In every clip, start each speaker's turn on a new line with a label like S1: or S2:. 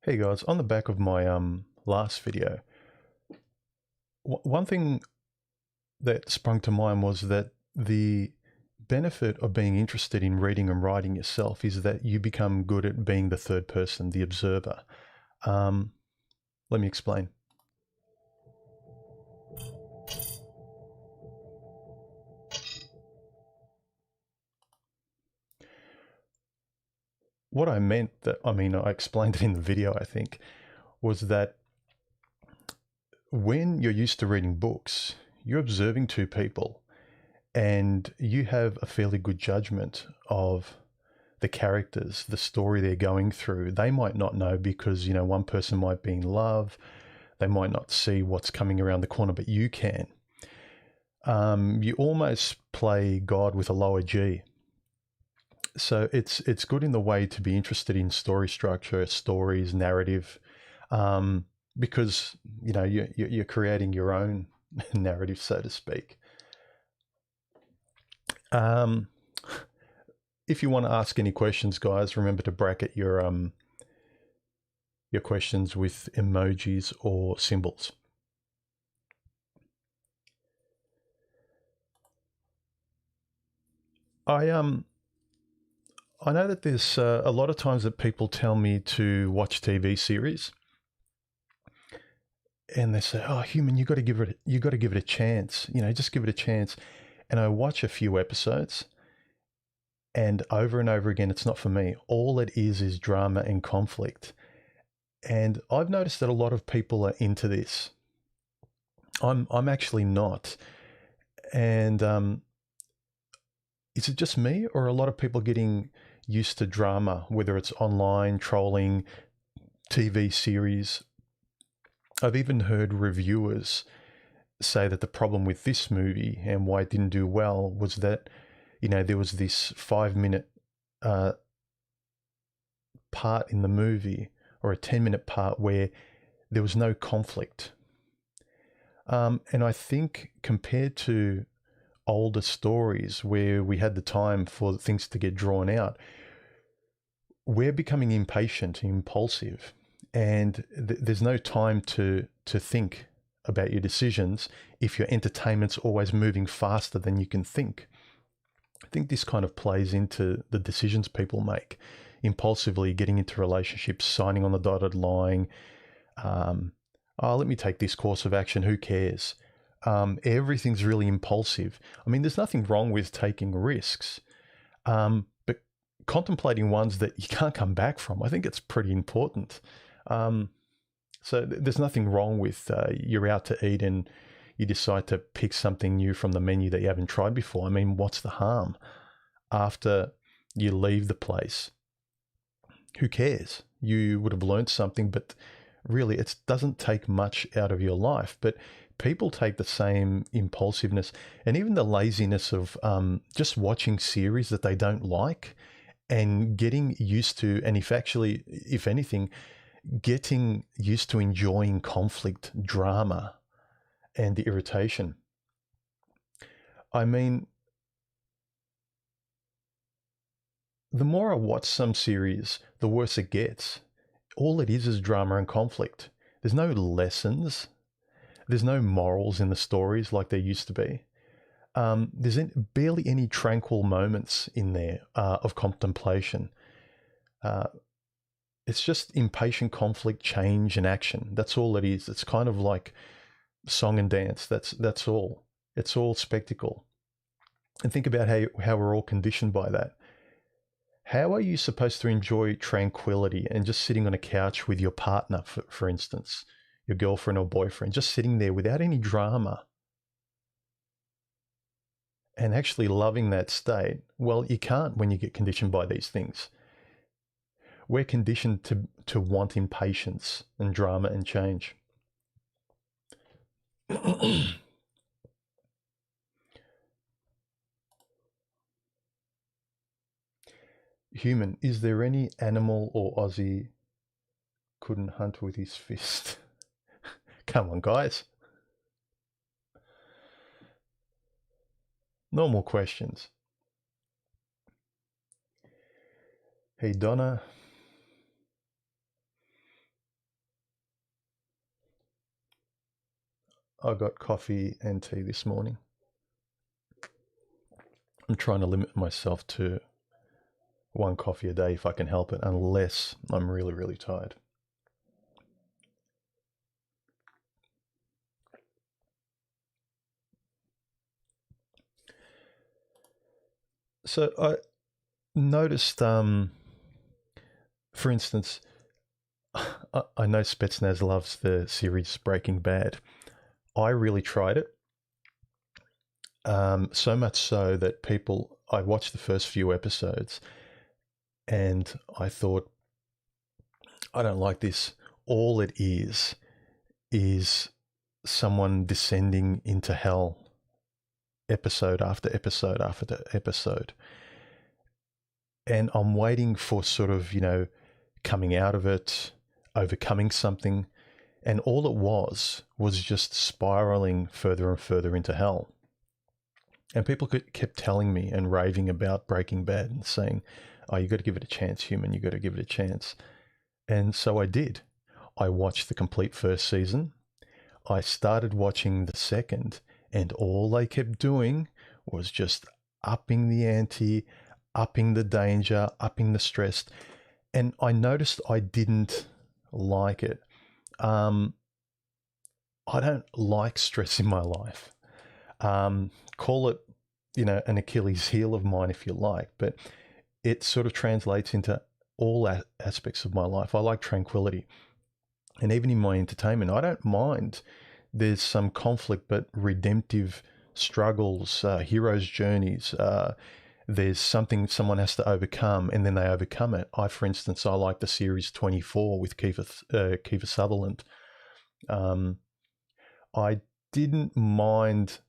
S1: Hey guys, on the back of my last video, one thing that sprung to mind was that the benefit of being interested in reading and writing yourself is that you become good at being the third person, the observer. Let me explain. What I meant, I explained it in the video, I think, was that when you're used to reading books, you're observing two people and you have a fairly good judgment of the characters, the story they're going through. They might not know because, one person might be in love. They might not see what's coming around the corner, but you can. You almost play God with a lower G. So it's good in the way to be interested in story structure, stories, narrative, because you're creating your own narrative, so to speak. If you want to ask any questions, guys, remember to bracket your questions with emojis or symbols. I know that there's a lot of times that people tell me to watch TV series, and they say, "Oh, human, you got to give it a chance. Just give it a chance." And I watch a few episodes, and over again, it's not for me. All it is drama and conflict. And I've noticed that a lot of people are into this. I'm actually not. And is it just me, or are a lot of people getting used to drama, whether it's online, trolling, TV series? I've even heard reviewers say that the problem with this movie and why it didn't do well was that, there was this 5-minute part in the movie, or a 10-minute part, where there was no conflict. And I think compared to older stories where we had the time for things to get drawn out, we're becoming impatient, impulsive, and there's no time to think about your decisions if your entertainment's always moving faster than you can think. I think this kind of plays into the decisions people make, impulsively getting into relationships, signing on the dotted line. Let me take this course of action, who cares? Everything's really impulsive. I mean, there's nothing wrong with taking risks, but contemplating ones that you can't come back from, I think it's pretty important. So there's nothing wrong with you're out to eat and you decide to pick something new from the menu that you haven't tried before. I mean, what's the harm? After you leave the place, who cares? You would have learned something, but really it doesn't take much out of your life. But people take the same impulsiveness and even the laziness of just watching series that they don't like and getting used to, and if anything, getting used to enjoying conflict, drama, and the irritation. I mean, the more I watch some series, the worse it gets. All it is drama and conflict. There's no lessons. There's no morals in the stories like there used to be. There's barely any tranquil moments in there of contemplation. It's just impatient conflict, change, and action. That's all it is. It's kind of like song and dance. That's all. It's all spectacle. And think about how we're all conditioned by that. How are you supposed to enjoy tranquility and just sitting on a couch with your partner, for instance, your girlfriend or boyfriend, just sitting there without any drama and actually loving that state? Well, you can't when you get conditioned by these things. We're conditioned to want impatience and drama and change. Human, is there any animal or Aussie couldn't hunt with his fist? Come on, guys. Normal questions. Hey, Donna. I got coffee and tea this morning. I'm trying to limit myself to one coffee a day if I can help it, unless I'm really, really tired. So I noticed, for instance, I know Spetsnaz loves the series Breaking Bad. I really tried it. So much so that I watched the first few episodes and I thought, I don't like this. All it is someone descending into hell episode after episode after episode. And I'm waiting for sort of, coming out of it, overcoming something. And all it was just spiraling further and further into hell. And people kept telling me and raving about Breaking Bad and saying, oh, you got to give it a chance, human, you got to give it a chance. And so I did. I watched the complete first season. I started watching the second, and all they kept doing was just upping the ante, upping the danger, upping the stress. And I noticed I didn't like it. I don't like stress in my life. Call it, an Achilles heel of mine if you like, but it sort of translates into all aspects of my life. I like tranquility. And even in my entertainment, I don't mind there's some conflict, but redemptive struggles, heroes' journeys. There's something someone has to overcome, and then they overcome it. For instance, I like the series 24 with Kiefer Sutherland. I didn't mind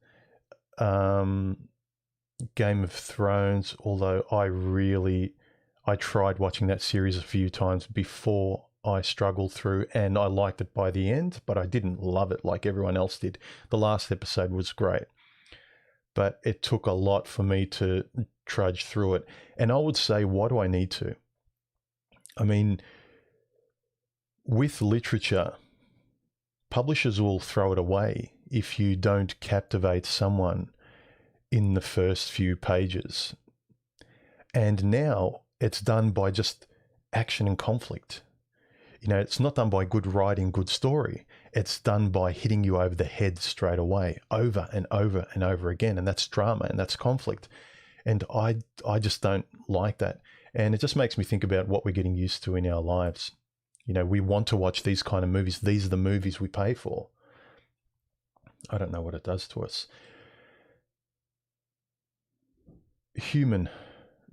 S1: Game of Thrones, although I tried watching that series a few times before I struggled through, and I liked it by the end, but I didn't love it like everyone else did. The last episode was great, but it took a lot for me to trudge through it. And I would say, why do I need to? I mean, with literature, publishers will throw it away if you don't captivate someone in the first few pages. And now it's done by just action and conflict. It's not done by good writing, good story. It's done by hitting you over the head straight away, over and over and over again. And that's drama and that's conflict. And I just don't like that. And it just makes me think about what we're getting used to in our lives. We want to watch these kind of movies. These are the movies we pay for. I don't know what it does to us. Human,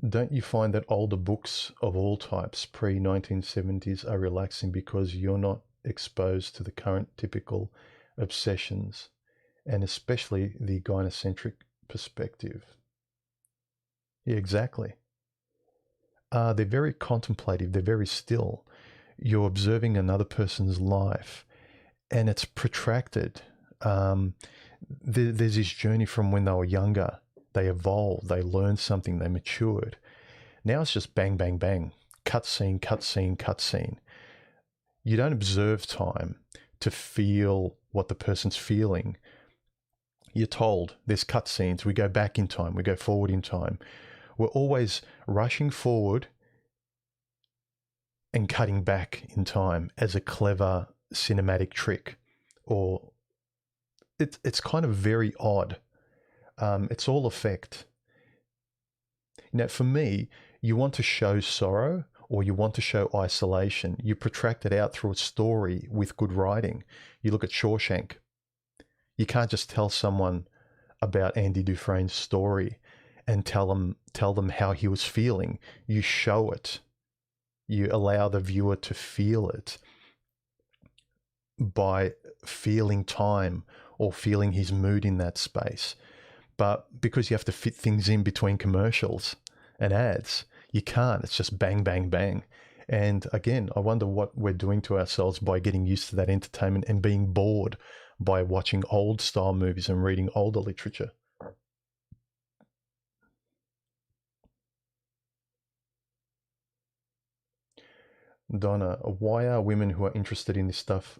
S1: don't you find that older books of all types, pre-1970s, are relaxing because you're not exposed to the current typical obsessions, and especially the gynocentric perspective? Yeah, exactly. They're very contemplative. They're very still. You're observing another person's life, and it's protracted. There's this journey from when they were younger. They evolved, they learned something, they matured. Now it's just bang, bang, bang. Cut scene, cut scene, cut scene. You don't observe time to feel what the person's feeling. You're told there's cut scenes. We go back in time, we go forward in time. We're always rushing forward and cutting back in time as a clever cinematic trick. Or it's kind of very odd. It's all effect. Now, for me, you want to show sorrow or you want to show isolation. You protract it out through a story with good writing. You look at Shawshank. You can't just tell someone about Andy Dufresne's story and tell them how he was feeling. You show it. You allow the viewer to feel it by feeling time or feeling his mood in that space. But because you have to fit things in between commercials and ads, you can't. It's just bang, bang, bang. And again, I wonder what we're doing to ourselves by getting used to that entertainment and being bored by watching old style movies and reading older literature. Donna, why are women who are interested in this stuff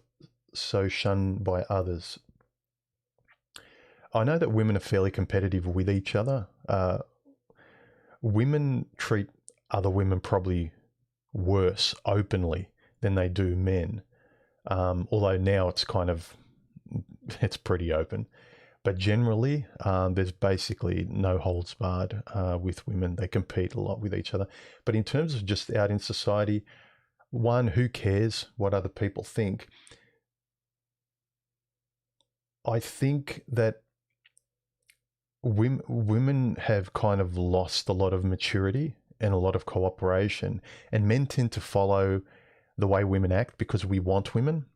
S1: so shunned by others? I know that women are fairly competitive with each other. Women treat other women probably worse openly than they do men. Although now it's pretty open. But generally, there's basically no holds barred with women. They compete a lot with each other. But in terms of just out in society, one, who cares what other people think? I think that women have kind of lost a lot of maturity and a lot of cooperation, and men tend to follow the way women act because we want women.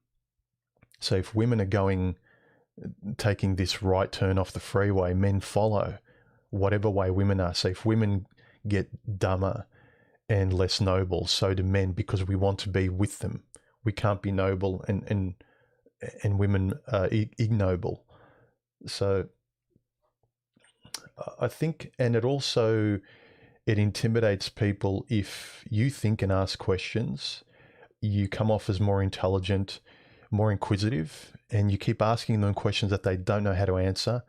S1: So if women are taking this right turn off the freeway, men follow whatever way women are. So if women get dumber and less noble, so do men, because we want to be with them. We can't be noble and women are ignoble. So I think, and it intimidates people if you think and ask questions, you come off as more intelligent, more inquisitive, and you keep asking them questions that they don't know how to answer.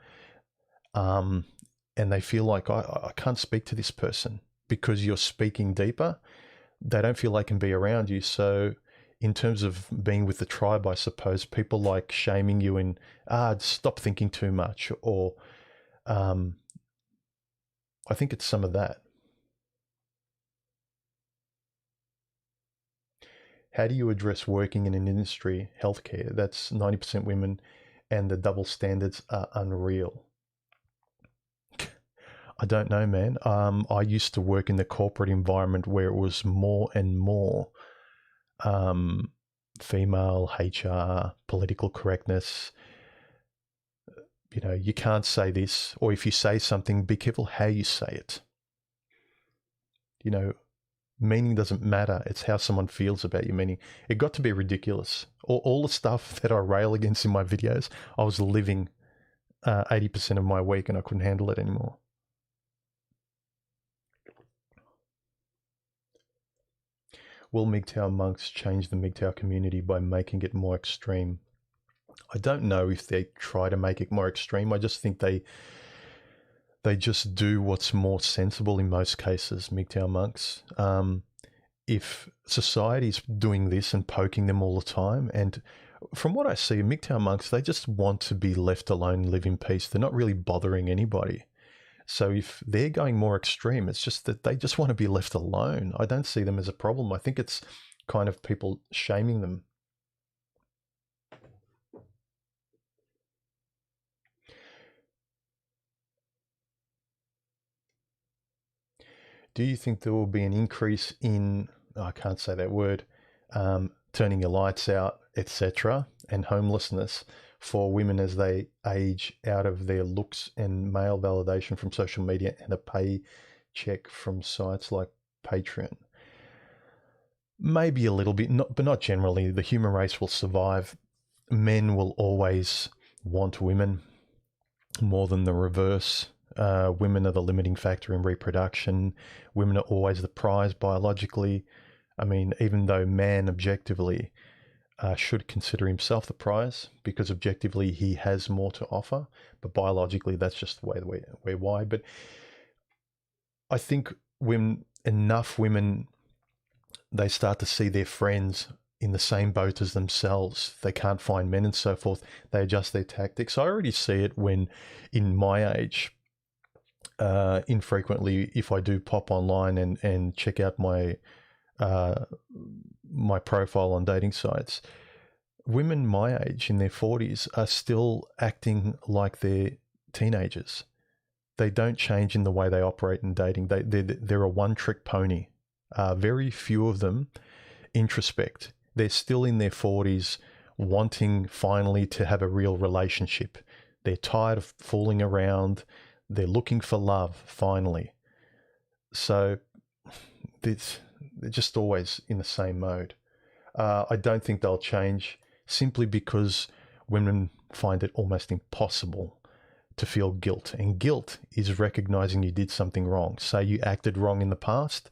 S1: And they feel like, I can't speak to this person because you're speaking deeper. They don't feel they can be around you. So in terms of being with the tribe, I suppose, people like shaming you and, stop thinking too much, or I think it's some of that. How do you address working in an industry, healthcare, that's 90% women, and the double standards are unreal? I don't know, man. I used to work in the corporate environment where it was more and more female HR, political correctness. You can't say this, or if you say something, be careful how you say it. Meaning doesn't matter. It's how someone feels about your meaning. It got to be ridiculous. All the stuff that I rail against in my videos, I was living 80% of my week and I couldn't handle it anymore. Will MGTOW monks change the MGTOW community by making it more extreme? I don't know if they try to make it more extreme. I just think they just do what's more sensible in most cases, MGTOW monks. If society's doing this and poking them all the time, and from what I see, MGTOW monks, they just want to be left alone and live in peace. They're not really bothering anybody. So if they're going more extreme, it's just that they just want to be left alone. I don't see them as a problem. I think it's kind of people shaming them. Do you think there will be an increase in, I can't say that word, turning your lights out, etc., and homelessness for women as they age out of their looks and male validation from social media and a paycheck from sites like Patreon? Maybe a little bit, but not generally. The human race will survive. Men will always want women more than the reverse. Women are the limiting factor in reproduction. Women are always the prize biologically. I mean, even though man objectively should consider himself the prize because objectively he has more to offer, but biologically that's just the way we're wired. But I think when enough women, they start to see their friends in the same boat as themselves, they can't find men and so forth, they adjust their tactics. I already see it when, in my age, infrequently, if I do pop online and check out my my profile on dating sites, women my age in their 40s are still acting like they're teenagers. They don't change in the way they operate in dating. They're a one-trick pony. Very few of them introspect. They're still in their 40s wanting finally to have a real relationship. They're tired of fooling around. They're looking for love finally. So they're just always in the same mode. I don't think they'll change simply because women find it almost impossible to feel guilt. And guilt is recognizing you did something wrong. Say you acted wrong in the past,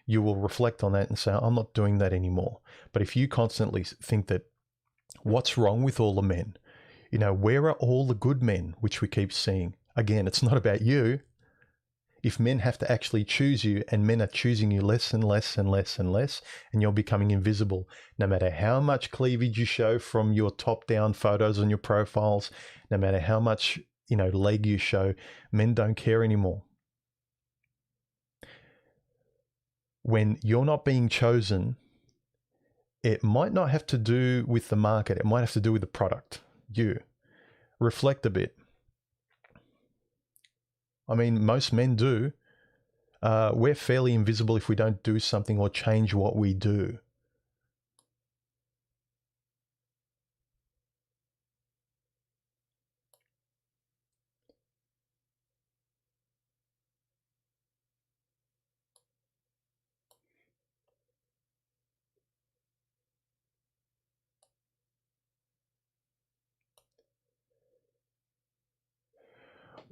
S1: you will reflect on that and say, I'm not doing that anymore. But if you constantly think that, what's wrong with all the men? You know, where are all the good men, which we keep seeing? Again, it's not about you. If men have to actually choose you, and men are choosing you less and less and less and less, and you're becoming invisible, no matter how much cleavage you show from your top-down photos on your profiles, no matter how much, leg you show, men don't care anymore. When you're not being chosen, it might not have to do with the market. It might have to do with the product. You reflect a bit. I mean, most men do. We're fairly invisible if we don't do something or change what we do.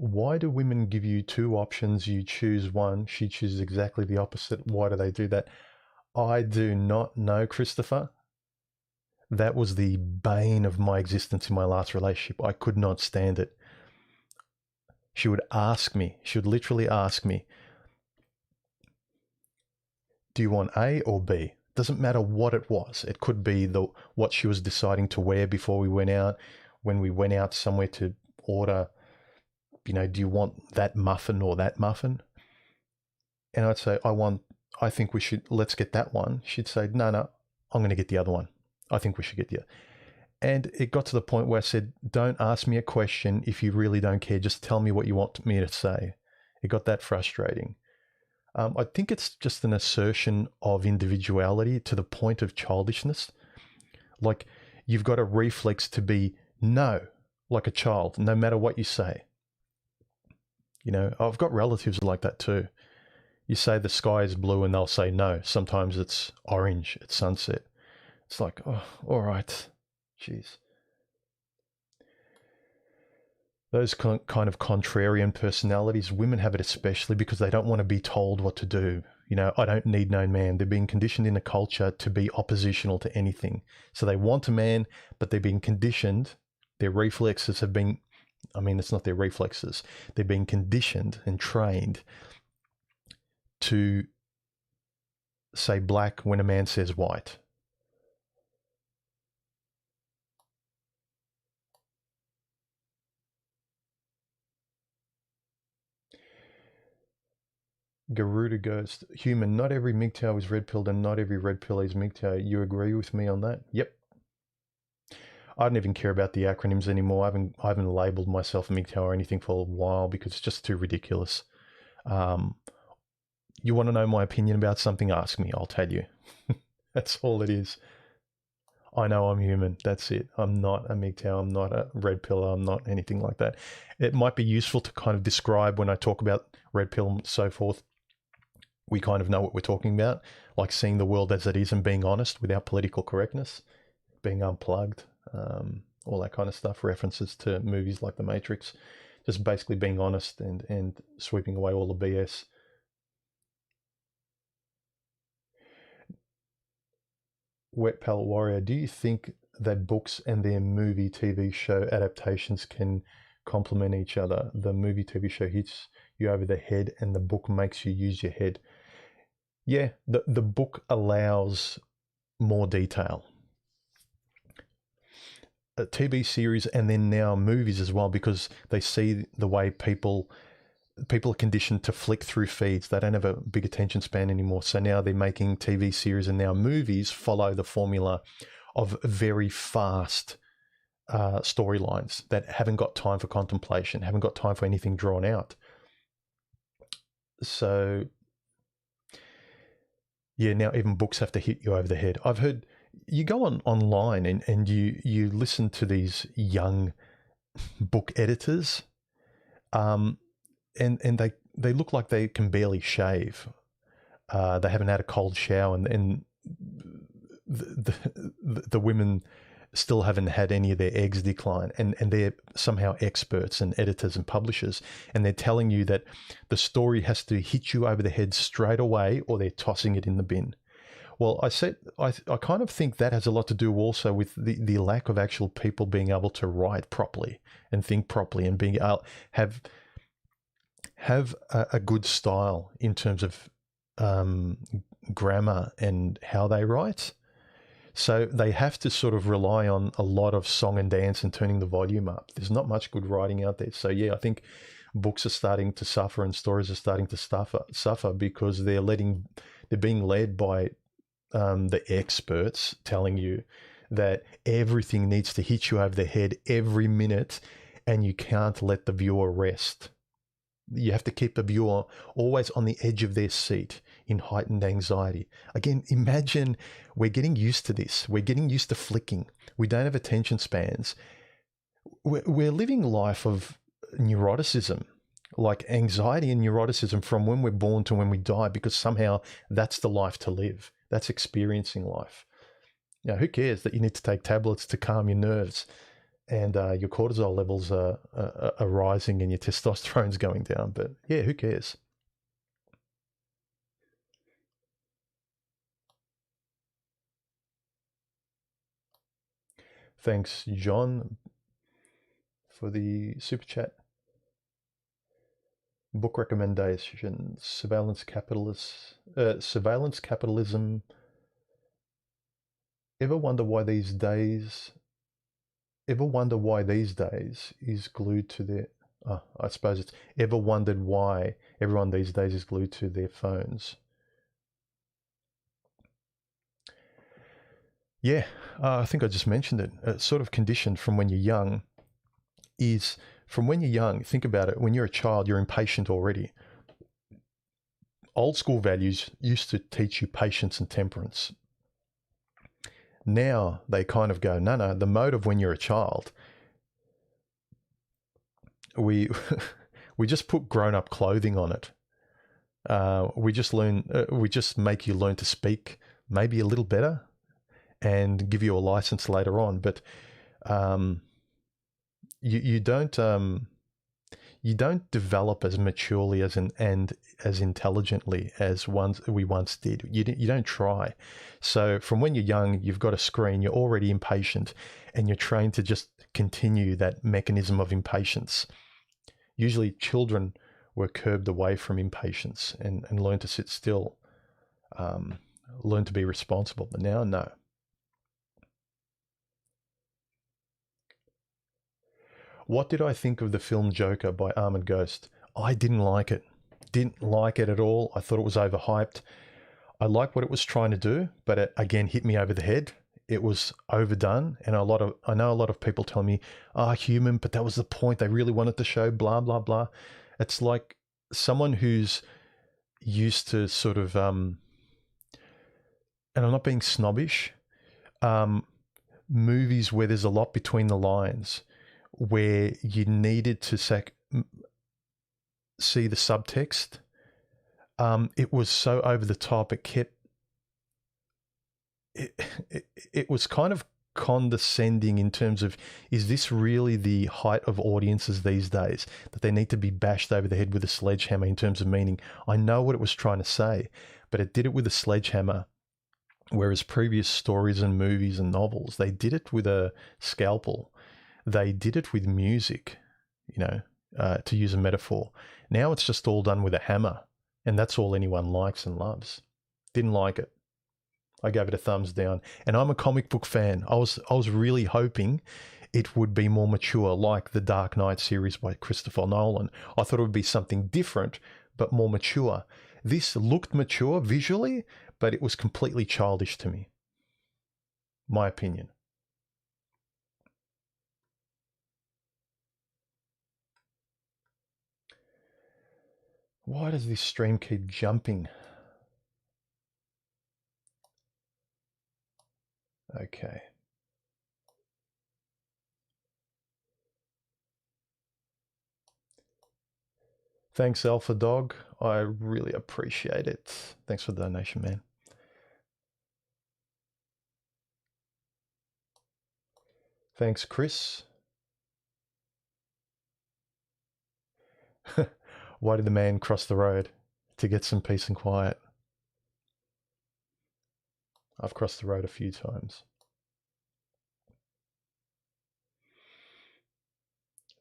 S1: Why do women give you two options? You choose one, she chooses exactly the opposite. Why do they do that? I do not know, Christopher. That was the bane of my existence in my last relationship. I could not stand it. She would literally ask me, do you want A or B? Doesn't matter what it was. It could be what she was deciding to wear before we went out, when we went out somewhere to order, do you want that muffin or that muffin? And I'd say, I think let's get that one. She'd say, no, I'm going to get the other one. I think we should get the other. And it got to the point where I said, don't ask me a question if you really don't care. Just tell me what you want me to say. It got that frustrating. I think it's just an assertion of individuality to the point of childishness. Like, you've got a reflex to be no, like a child, no matter what you say. I've got relatives like that too. You say the sky is blue and they'll say no. Sometimes it's orange at sunset. It's like, oh, all right. Jeez. Those kind of contrarian personalities, women have it especially because they don't want to be told what to do. I don't need no man. They're being conditioned in a culture to be oppositional to anything. So they want a man, but they're being conditioned. Their reflexes have been, it's not their reflexes. They're being conditioned and trained to say black when a man says white. Garuda Ghost, human, not every MGTOW is red pilled and not every red pill is MGTOW. You agree with me on that? Yep. I don't even care about the acronyms anymore. I haven't labeled myself a MGTOW or anything for a while because it's just too ridiculous. You want to know my opinion about something? Ask me. I'll tell you. That's all it is. I know I'm human. That's it. I'm not a MGTOW. I'm not a red pill. I'm not anything like that. It might be useful to kind of describe when I talk about red pill and so forth. We kind of know what we're talking about, like seeing the world as it is and being honest without political correctness, being unplugged, all that kind of stuff, references to movies like The Matrix, just basically being honest and sweeping away all the BS. Wet Palette Warrior, do you think that books and their movie TV show adaptations can complement each other? The movie TV show hits you over the head and the book makes you use your head. Yeah, the book allows more detail. A TV series and then now movies as well, because they see the way people are conditioned to flick through feeds. They don't have a big attention span anymore. So now they're making TV series and now movies follow the formula of very fast storylines that haven't got time for contemplation, haven't got time for anything drawn out. So yeah, now even books have to hit you over the head. I've heard you go online and you listen to these young book editors, and they look like they can barely shave. They haven't had a cold shower, and the women still haven't had any of their eggs decline, and they're somehow experts and editors and publishers, and they're telling you that the story has to hit you over the head straight away or they're tossing it in the bin. Well, I kind of think that has a lot to do also with the lack of actual people being able to write properly and think properly and being able have a good style in terms of grammar and how they write. So they have to sort of rely on a lot of song and dance and turning the volume up. There's not much good writing out there. So yeah, I think books are starting to suffer and stories are starting to suffer because they're being led by the experts telling you that everything needs to hit you over the head every minute and you can't let the viewer rest. You have to keep the viewer always on the edge of their seat in heightened anxiety. Again, imagine we're getting used to this. We're getting used to flicking. We don't have attention spans. We're living a life of neuroticism, like anxiety and neuroticism from when we're born to when we die, because somehow that's the life to live. That's experiencing life. You know, who cares that you need to take tablets to calm your nerves and your cortisol levels are rising and your testosterone's going down? But yeah, who cares? Thanks, John, for the super chat. Book recommendations: Surveillance Capitalism. Ever wonder why these days is glued to their... I suppose it's ever wondered why everyone these days is glued to their phones. Yeah, I think I just mentioned it. It's sort of conditioned from when you're young. Think about it, when you're a child, you're impatient already. Old school values used to teach you patience and temperance. Now they kind of go, no, the mode of when you're a child, we we just put grown-up clothing on it. We just make you learn to speak maybe a little better and give you a license later on, but you don't develop as maturely and as intelligently as we once did. You don't try. So from when you're young, you've got a screen, you're already impatient, and you're trained to just continue that mechanism of impatience. Usually children were curbed away from impatience and learn to sit still, learn to be responsible. But now, no. What did I think of the film Joker by Armored Ghost? I didn't like it. Didn't like it at all. I thought it was overhyped. I like what it was trying to do, but it again hit me over the head. It was overdone, and I know a lot of people tell me, human, but that was the point. They really wanted to show blah blah blah. It's like someone who's used to sort of and I'm not being snobbish, movies where there's a lot between the lines, where you needed to see the subtext. It was so over the top. It was kind of condescending in terms of, is this really the height of audiences these days, that they need to be bashed over the head with a sledgehammer in terms of meaning? I know what it was trying to say, but it did it with a sledgehammer. Whereas previous stories and movies and novels, they did it with a scalpel. They did it with music, to use a metaphor. Now it's just all done with a hammer, and that's all anyone likes and loves. Didn't like it. I gave it a thumbs down. And I'm a comic book fan. I was really hoping it would be more mature, like the Dark Knight series by Christopher Nolan. I thought it would be something different, but more mature. This looked mature visually, but it was completely childish to me. My opinion. Why does this stream keep jumping? Okay. Thanks, Alpha Dog. I really appreciate it. Thanks for the donation, man. Thanks, Chris. Why did the man cross the road? To get some peace and quiet. I've crossed the road a few times.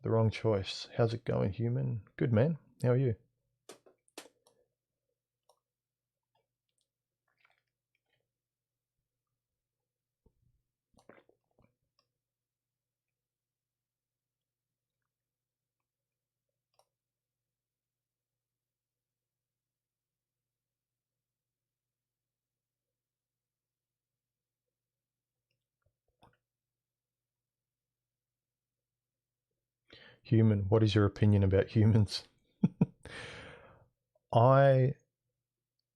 S1: The wrong choice. How's it going, human? Good, man. How are you? Human, what is your opinion about humans? I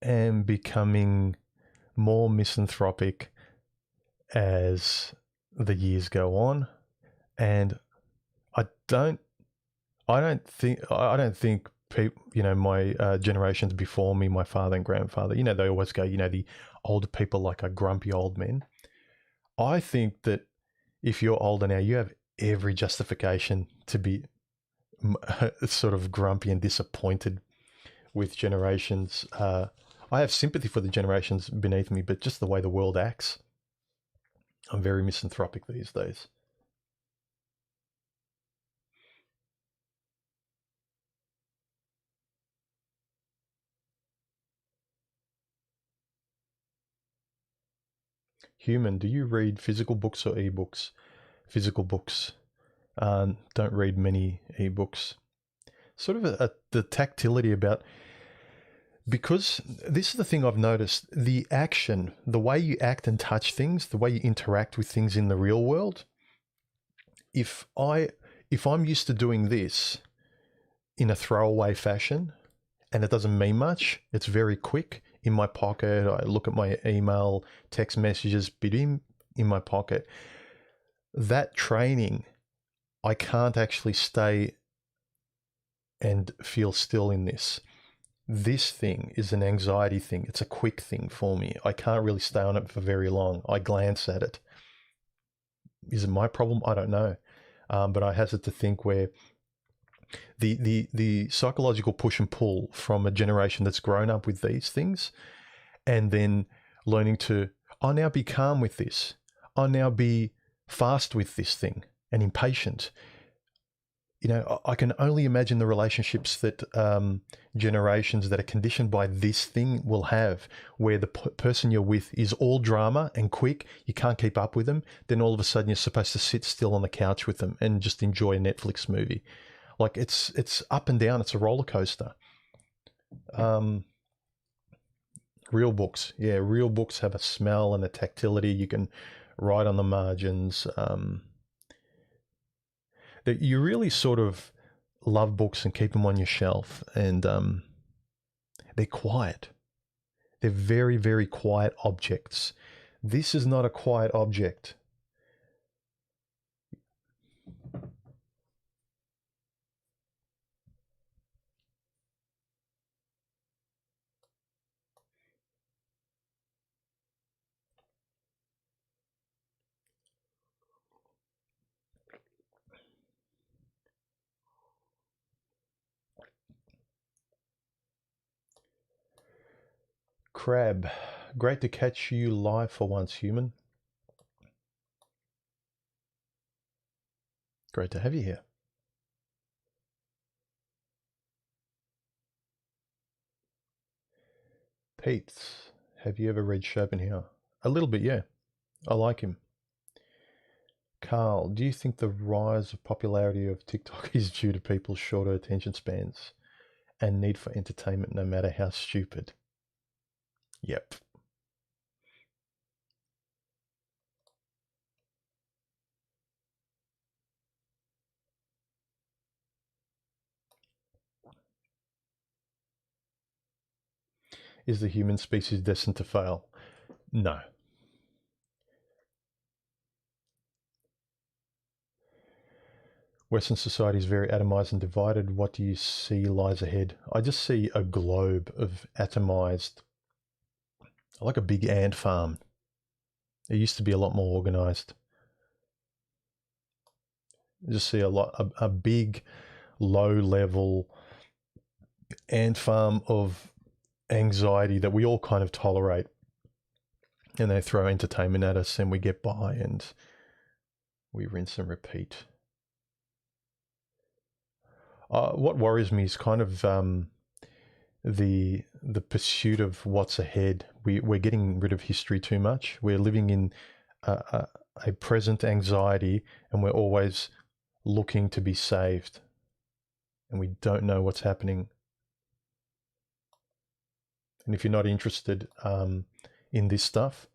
S1: am becoming more misanthropic as the years go on, and I don't think people, my generations before me, my father and grandfather, they always go, the older people like are grumpy old men. I think that if you're older now, you have every justification to be sort of grumpy and disappointed with generations. I have sympathy for the generations beneath me, but just the way the world acts, I'm very misanthropic these days. Human, do you read physical books or ebooks? Physical books. Don't read many ebooks. Sort of the tactility about, because this is the thing I've noticed, the action, the way you act and touch things, the way you interact with things in the real world. If I'm used to doing this in a throwaway fashion and it doesn't mean much, it's very quick in my pocket. I look at my email, text messages, but in my pocket. That training, I can't actually stay and feel still in this. This thing is an anxiety thing. It's a quick thing for me. I can't really stay on it for very long. I glance at it. Is it my problem? I don't know. But I hazard to think where the psychological push and pull from a generation that's grown up with these things, and then learning to, I'll now be calm with this. I'll now be fast with this thing and impatient. I can only imagine the relationships that generations that are conditioned by this thing will have, where the person you're with is all drama and quick, you can't keep up with them, then all of a sudden you're supposed to sit still on the couch with them and just enjoy a Netflix movie. Like it's up and down, it's a roller coaster. Real books. Yeah, real books have a smell and a tactility. You can write on the margins. That you really sort of love books and keep them on your shelf, and they're quiet. They're very, very quiet objects. This is not a quiet object. Crab, great to catch you live for once, human. Great to have you here. Pete, have you ever read Schopenhauer? A little bit, yeah. I like him. Carl, do you think the rise of popularity of TikTok is due to people's shorter attention spans and need for entertainment, no matter how stupid? Yep. Is the human species destined to fail? No. Western society is very atomized and divided. What do you see lies ahead? I just see a globe of atomized, like a big ant farm. It used to be a lot more organized. I just see a big, low-level ant farm of anxiety that we all kind of tolerate. and they throw entertainment at us and we get by and we rinse and repeat. What worries me is kind of the pursuit of what's ahead. We're getting rid of history too much. We're living in a present anxiety, and we're always looking to be saved, and we don't know what's happening. And if you're not interested in this stuff,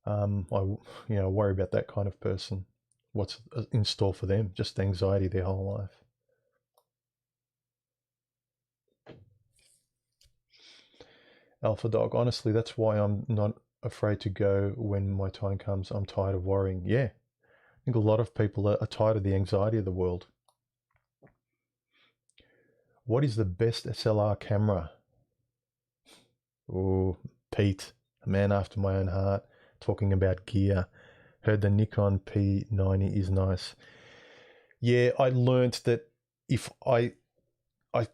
S1: I worry about that kind of person. What's in store for them? Just anxiety their whole life. Alpha Dog, honestly, that's why I'm not afraid to go when my time comes. I'm tired of worrying. Yeah, I think a lot of people are tired of the anxiety of the world. What is the best SLR camera? Oh, Pete, a man after my own heart, talking about gear. Heard the Nikon P90 is nice. Yeah, I learnt that if I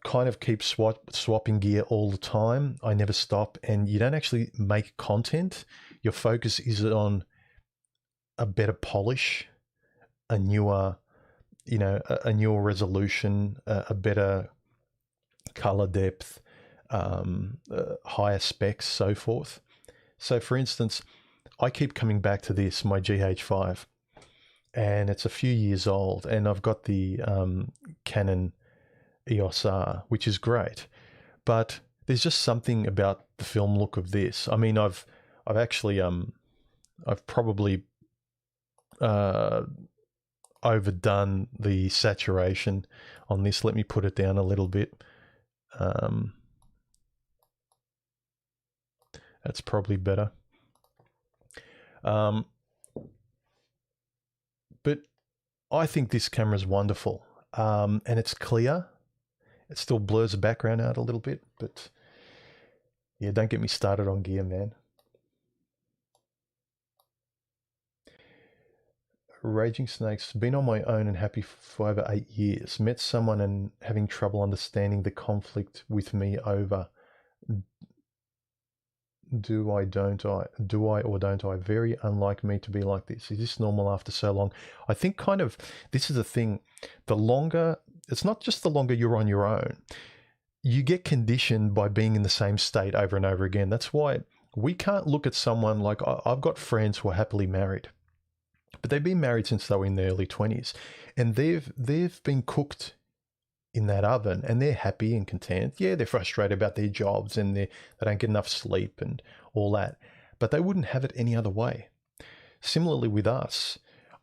S1: kind of keep swapping gear all the time. I never stop, and you don't actually make content. Your focus is on a better polish, a newer, a newer resolution, a better color depth, higher specs, so forth. So, for instance, I keep coming back to this, my GH5, and it's a few years old, and I've got the Canon EOS R, which is great, but there's just something about the film look of this. I mean, I've actually I've probably overdone the saturation on this. Let me put it down a little bit. That's probably better. But I think this camera is wonderful, and it's clear. It still blurs the background out a little bit, but yeah, don't get me started on gear, man. Raging Snakes, been on my own and happy for over 8 years. Met someone and having trouble understanding the conflict with me over do I or don't I? Very unlike me to be like this. Is this normal after so long? I think kind of this is the thing. The longer, it's not just the longer you're on your own. You get conditioned by being in the same state over and over again. That's why we can't look at someone like, I've got friends who are happily married, but they've been married since they were in their early 20s, and they've been cooked in that oven, and they're happy and content. Yeah, they're frustrated about their jobs and they don't get enough sleep and all that, but they wouldn't have it any other way. Similarly with us,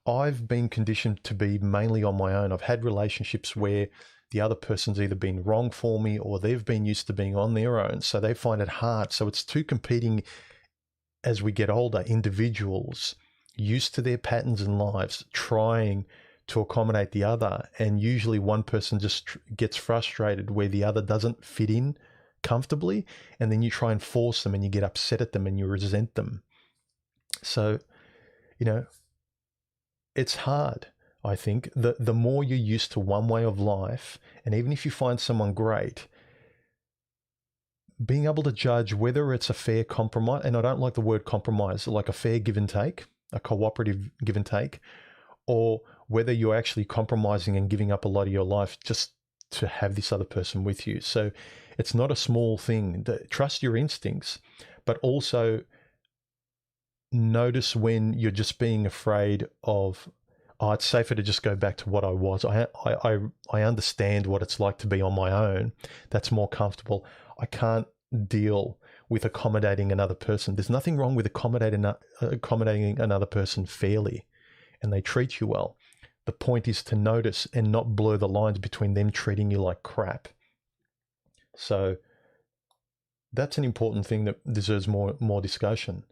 S1: I've been conditioned to be mainly on my own. I've had relationships where the other person's either been wrong for me or they've been used to being on their own, so they find it hard. So it's two competing, as we get older, individuals used to their patterns and lives, trying to accommodate the other, and usually one person just gets frustrated where the other doesn't fit in comfortably, and then you try and force them and you get upset at them and you resent them. So, it's hard. I think the more you're used to one way of life, and even if you find someone great, being able to judge whether it's a fair compromise, and I don't like the word compromise, like a fair give and take, a cooperative give and take, or whether you're actually compromising and giving up a lot of your life just to have this other person with you. So it's not a small thing. Trust your instincts, but also notice when you're just being afraid of, it's safer to just go back to what I was. I understand what it's like to be on my own. That's more comfortable. I can't deal with accommodating another person. There's nothing wrong with accommodating another person fairly, and they treat you well. The point is to notice and not blur the lines between them treating you like crap. So that's an important thing that deserves more discussion.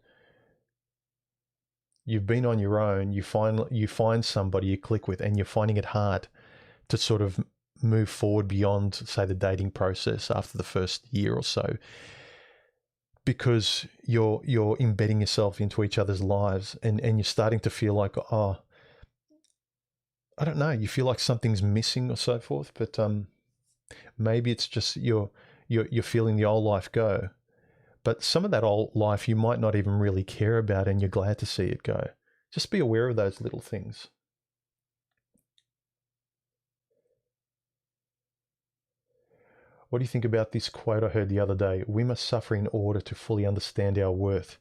S1: You've been on your own, you find somebody you click with, and you're finding it hard to sort of move forward beyond, say, the dating process after the first year or so, because you're embedding yourself into each other's lives, and you're starting to feel like, I don't know, you feel like something's missing or so forth, but maybe it's just you're feeling the old life go. But some of that old life you might not even really care about, and you're glad to see it go. Just be aware of those little things. What do you think about this quote I heard the other day? We must suffer in order to fully understand our worth.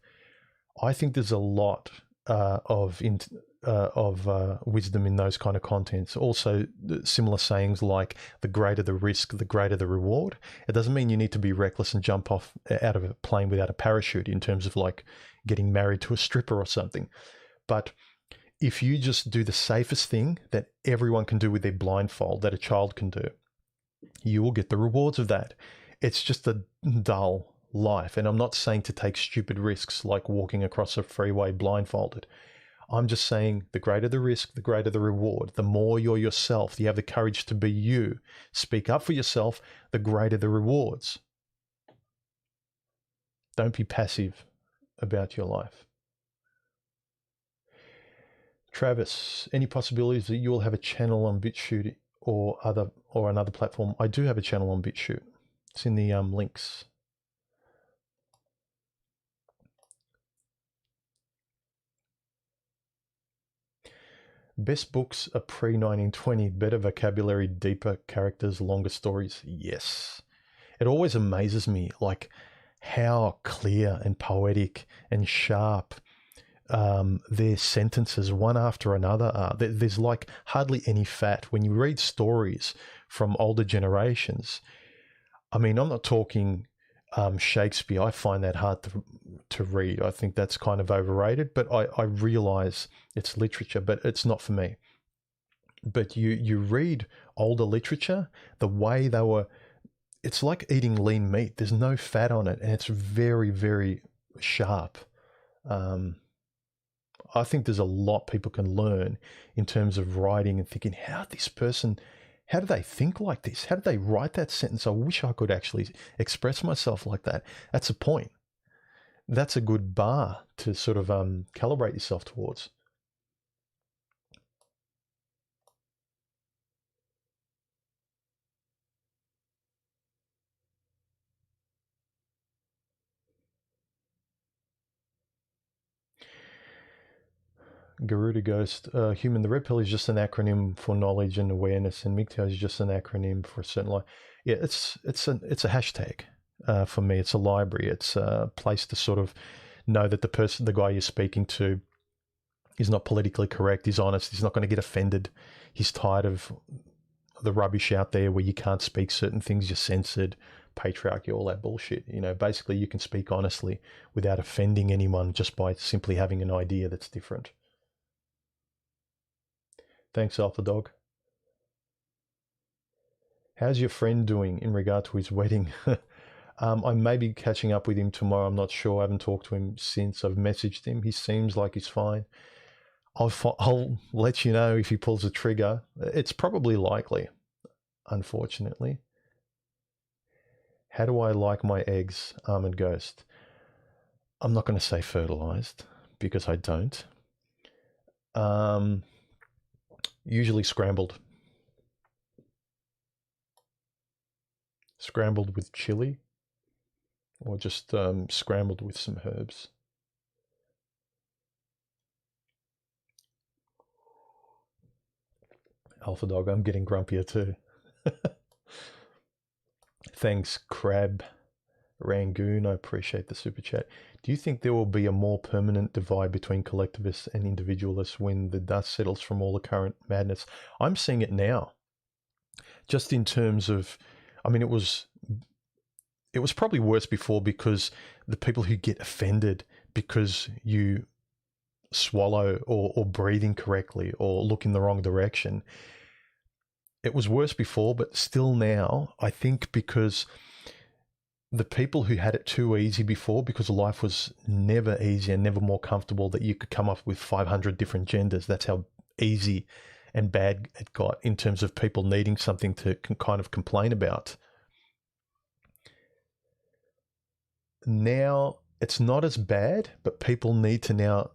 S1: I think there's a lot of wisdom in those kind of contents. Also, similar sayings like the greater the risk, the greater the reward. It doesn't mean you need to be reckless and jump off out of a plane without a parachute in terms of like getting married to a stripper or something. But if you just do the safest thing that everyone can do with their blindfold, that a child can do, you will get the rewards of that. It's just a dull life. And I'm not saying to take stupid risks like walking across a freeway blindfolded. I'm just saying the greater the risk, the greater the reward. The more you're yourself, you have the courage to be you, speak up for yourself, the greater the rewards. Don't be passive about your life. Travis, any possibilities that you will have a channel on BitChute or another platform? I do have a channel on BitChute. It's in the links. Best books are pre-1920, better vocabulary, deeper characters, longer stories. Yes. It always amazes me, like how clear and poetic and sharp their sentences one after another are. There's like hardly any fat. When you read stories from older generations, I mean, I'm not talking Shakespeare. I find that hard to read. I think that's kind of overrated, but I realize it's literature, but it's not for me. But you read older literature, the way they were, it's like eating lean meat. There's no fat on it, and it's very, very sharp. I think there's a lot people can learn in terms of writing and thinking, how do they think like this? How do they write that sentence? I wish I could actually express myself like that. That's a point. That's a good bar to sort of calibrate yourself towards. Garuda Ghost, human, the red pill is just an acronym for knowledge and awareness, and MGTOW is just an acronym for a certain life. Yeah, it's a hashtag for me. It's a library. It's a place to sort of know that the guy you're speaking to is not politically correct. He's honest. He's not going to get offended. He's tired of the rubbish out there where you can't speak certain things. You're censored, patriarchy, all that bullshit. You know, basically you can speak honestly without offending anyone just by simply having an idea that's different. Thanks, Alpha Dog. How's your friend doing in regard to his wedding? I may be catching up with him tomorrow. I'm not sure. I haven't talked to him since. I've messaged him. He seems like he's fine. I'll let you know if he pulls a trigger. It's probably likely, unfortunately. How do I like my eggs, Almond Ghost? I'm not going to say fertilized because I don't. Usually scrambled. Scrambled with chili, or just scrambled with some herbs. Alpha Dog, I'm getting grumpier too. Thanks, Crab Rangoon. I appreciate the super chat. Do you think there will be a more permanent divide between collectivists and individualists when the dust settles from all the current madness? I'm seeing it now. Just in terms of, I mean, it was probably worse before because the people who get offended because you swallow or breathe incorrectly or look in the wrong direction. It was worse before, but still now, I think because the people who had it too easy before, because life was never easier, never more comfortable, that you could come up with 500 different genders. That's how easy and bad it got in terms of people needing something to kind of complain about. Now it's not as bad, but people need to now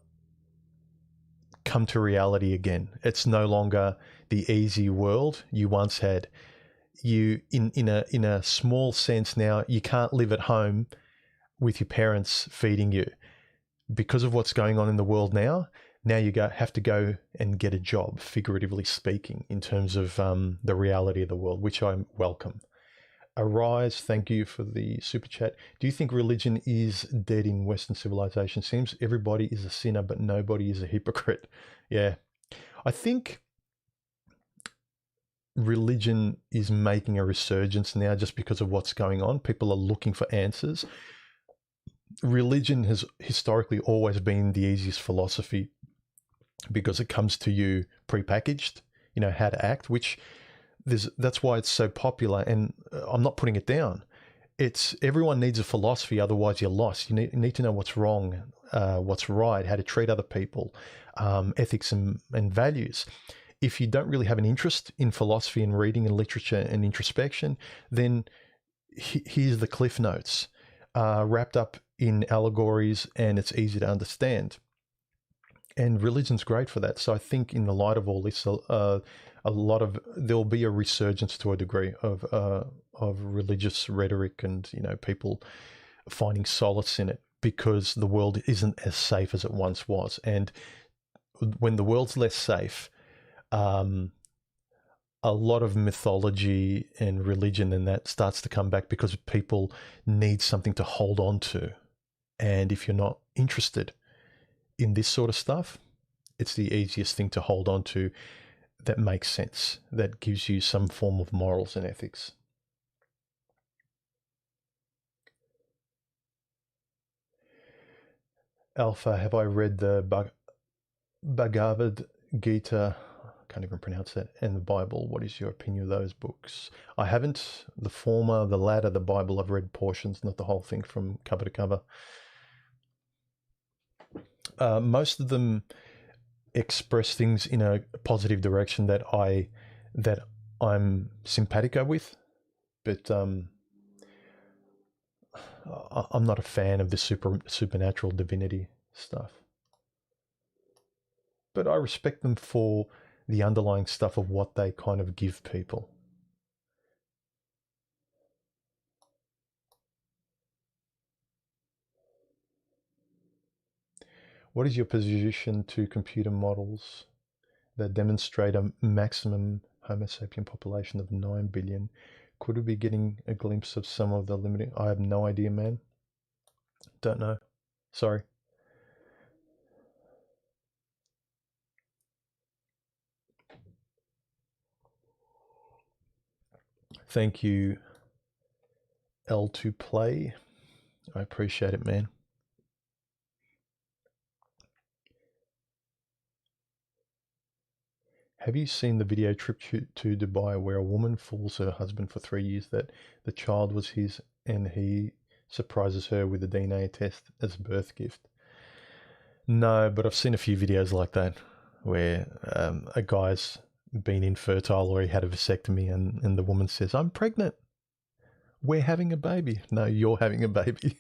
S1: come to reality again. It's no longer the easy world you once had. You in a small sense now, you can't live at home with your parents feeding you. Because of what's going on in the world now you have to go and get a job, figuratively speaking, in terms of the reality of the world, which I welcome. Arise, thank you for the super chat. Do you think religion is dead in Western civilization? Seems everybody is a sinner, but nobody is a hypocrite. Yeah. I think religion is making a resurgence now just because of what's going on. People are looking for answers. Religion has historically always been the easiest philosophy because it comes to you prepackaged, how to act, which that's why it's so popular. And I'm not putting it down. It's everyone needs a philosophy, otherwise you're lost. You need to know what's wrong, what's right, how to treat other people, ethics and values. If you don't really have an interest in philosophy and reading and literature and introspection, then here's the cliff notes, wrapped up in allegories, and it's easy to understand. And religion's great for that. So I think in the light of all this, there'll be a resurgence to a degree of religious rhetoric and, people finding solace in it because the world isn't as safe as it once was. And when the world's less safe, a lot of mythology and religion and that starts to come back because people need something to hold on to. And if you're not interested in this sort of stuff, it's the easiest thing to hold on to that makes sense, that gives you some form of morals and ethics. Alpha, have I read the Bhagavad Gita? I can't even pronounce that. And the Bible. What is your opinion of those books? I haven't. The former, the latter, the Bible, I've read portions, not the whole thing from cover to cover. Most of them express things in a positive direction that I'm simpatico with, but I'm not a fan of the supernatural divinity stuff. But I respect them for the underlying stuff of what they kind of give people. What is your position to computer models that demonstrate a maximum Homo sapien population of 9 billion? Could we be getting a glimpse of some of the limiting? I have no idea, man. Don't know. Sorry. Thank you, L2Play. I appreciate it, man. Have you seen the video Trip to Dubai where a woman fools her husband for 3 years that the child was his and he surprises her with a DNA test as a birth gift? No, but I've seen a few videos like that where a guy's been infertile or he had a vasectomy and the woman says, I'm pregnant. We're having a baby. No, you're having a baby.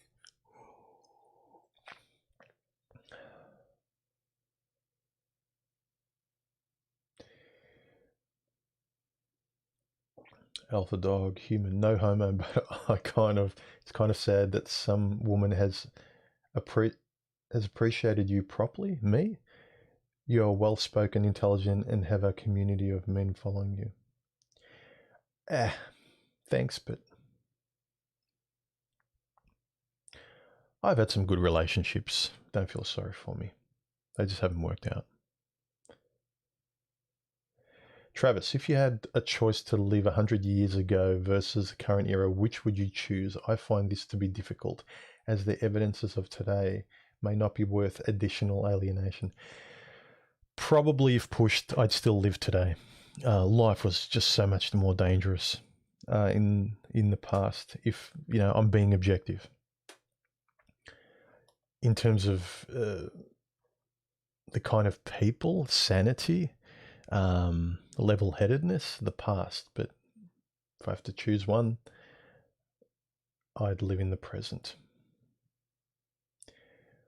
S1: Alpha dog, human, no homo, but it's kind of sad that some woman has appreciated you properly. Me? You're well-spoken, intelligent, and have a community of men following you. Thanks, but I've had some good relationships. Don't feel sorry for me. They just haven't worked out. Travis, if you had a choice to live 100 years ago versus the current era, which would you choose? I find this to be difficult, as the evidences of today may not be worth additional alienation. Probably, if pushed, I'd still live today. Life was just so much more dangerous in the past. If I'm being objective in terms of the kind of people, sanity, level-headedness, the past. But if I have to choose one, I'd live in the present.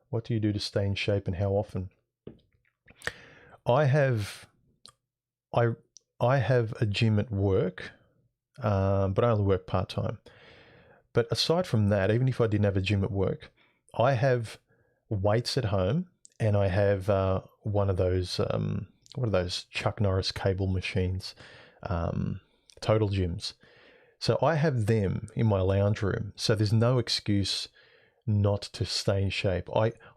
S1: What do you do to stay in shape and how often? I have a gym at work, but I only work part-time. But aside from that, even if I didn't have a gym at work, I have weights at home, and I have one of those, what are those Chuck Norris cable machines, Total Gyms. So I have them in my lounge room. So there's no excuse not to stay in shape.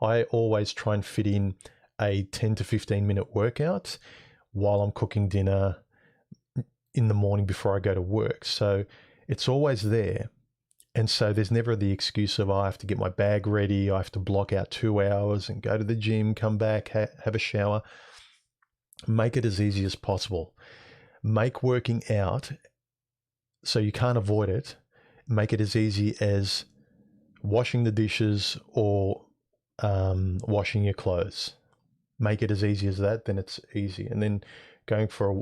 S1: I always try and fit in a 10 to 15 minute workout while I'm cooking dinner in the morning before I go to work. So it's always there. And so there's never the excuse of, I have to get my bag ready, I have to block out 2 hours and go to the gym, come back, have a shower. Make it as easy as possible. Make working out, so you can't avoid it, make it as easy as washing the dishes or washing your clothes. Make it as easy as that, then it's easy. And then go for a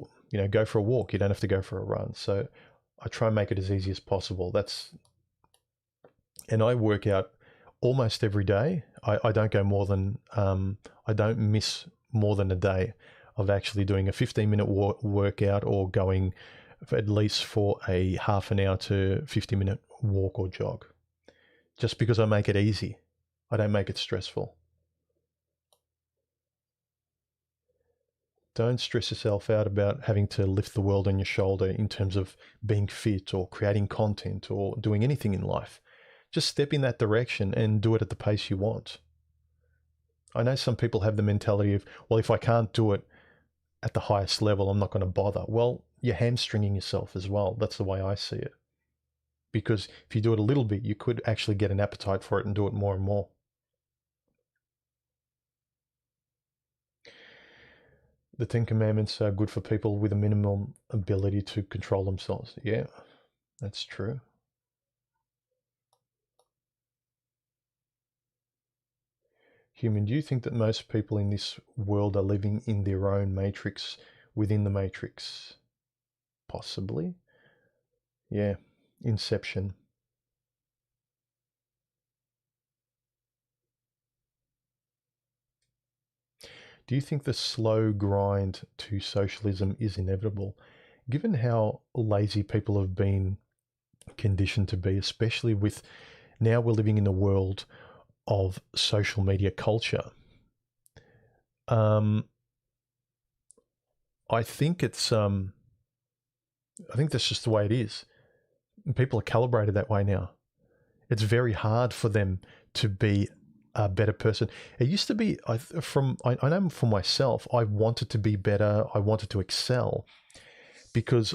S1: walk. You don't have to go for a run. So I try and make it as easy as possible. And I work out almost every day. I don't go more than, I don't miss more than a day of actually doing a 15-minute workout or going at least for a half an hour to 50-minute walk or jog. Just because I make it easy. I don't make it stressful. Don't stress yourself out about having to lift the world on your shoulder in terms of being fit or creating content or doing anything in life. Just step in that direction and do it at the pace you want. I know some people have the mentality of, well, if I can't do it at the highest level, I'm not going to bother. Well, you're hamstringing yourself as well. That's the way I see it. Because if you do it a little bit, you could actually get an appetite for it and do it more and more. The 10 Commandments are good for people with a minimum ability to control themselves. Yeah, that's true. Human, do you think that most people in this world are living in their own matrix within the matrix? Possibly. Yeah, Inception. Do you think the slow grind to socialism is inevitable? Given how lazy people have been conditioned to be, especially with now we're living in a world of social media culture. I think it's I think that's just the way it is. People are calibrated that way now. It's very hard for them to be a better person. It used to be, I know for myself, I wanted to be better. I wanted to excel because